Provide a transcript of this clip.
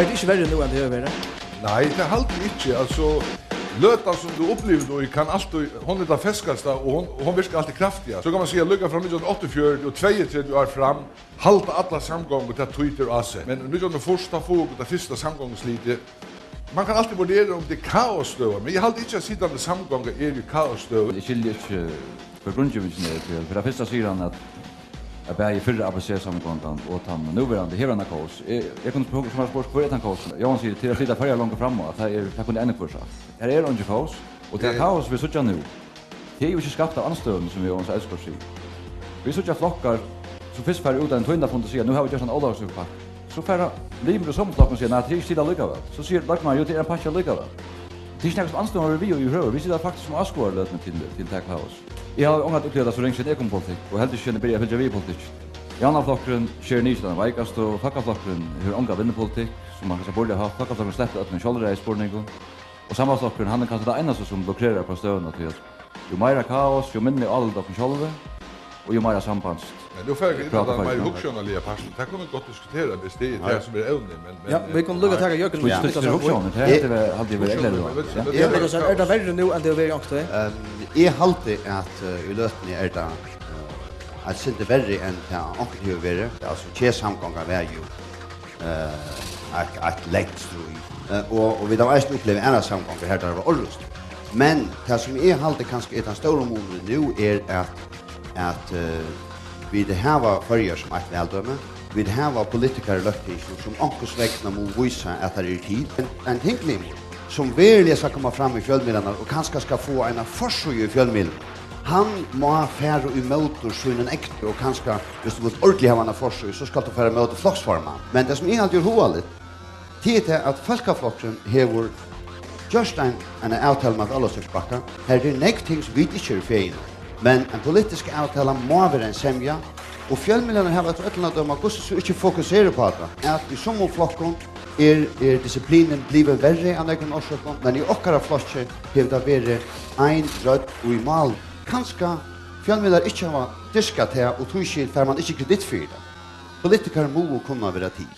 det inte värre nu än det över? Nej, det är alltid inte. Alltså, löta som du upplever då kan alltid, hon är det feskasta och hon virkar alltid kraftiga. Så kan man säga lycka från 1984 och 32 år fram, halta alla samgångar till Twitter och sig. Men 1941 får det första samgångslitet. Man kan alltid vurdera om det är kaosstøver, men jag har inte sittande samgångar är ju kaosstøver. Det skiljer inte för grundjuvisen för det första sidan att jag bär i förra ABC-samgången och han nuvarande hela kaos. Jag kunde fråga som har sport på ett kaos. Jag säger till att sitta färja långt framåt att här kunde ännu kursa. Här är det kaos och det kaos vi söker nu. Det är ju inte skapat av anstöden som vi har älskar sig. Vi söker flockar som fisk färre utan tunna fantasi. Nu har vi just en åldersuppack. Så färra limer och sommarflocken säger att det är sida lika väl. Så säger Dagmar ju till en patcha lika väl. Det är snägt som anstöden vi ju hör. Vi sitter faktiskt som askår lötna till det kaos. Jag har ångat upplevt så länge sedan ekonpolitik och helt inte börja följa vi politik. Janna flocken kör nysta veikast och fackaflocken hur ånga vinner politik som man kanske borde ha fackaflocken släppt att en shoulder race spårningen och samma flocken han kan ta ända som blockerar på stöden till ju mer kaos ju mindre all de själva och ju mer sambands. Men då får jag inte att man huggsjonalia pass. Det kan vi gott diskutera det som är ävne men Ja, vi kan lugga ta Jörgen och det huggsjonen det hade väl ändå. Ja, men så är det värre nu än det var också. Jag halte att i lötni är det att sitta värre än det onkel hur värre. Alltså tjäsamgångar var ju att längst och vi då är uppleva andra samgångar här där var orrust. Men det som är halte kanske ett stora mål nu är att vi det här var förr som ett väldöme. Vi det här var politiker löktis som onkels vägna mot visa att det är tid. En tinkling som verkligen ska komma fram i fjällmillarna och kanske ska få en försöj i fjällmillarna. Han må färra i motor synen äkta och kanske just det ordentligt ha en försöj så ska det färra mot flocksforman. Men det som är alltid roligt det är att folkaflocken hävor just en avtal med alla söksbacka. Här är det ting som vi inte är fel. Men en politisk avtal må vara en sämja och fjällmillarna har ett öllna döma så inte fokuserar på det. Att i som flockon är disciplinen blivit värre än egen orsakon, men i okkara flokke har det varit en röd och i mal. Kanske fjällmillar inte har diskat här och tog skil för man inte kredit för det. Politiker må kunna vara tid.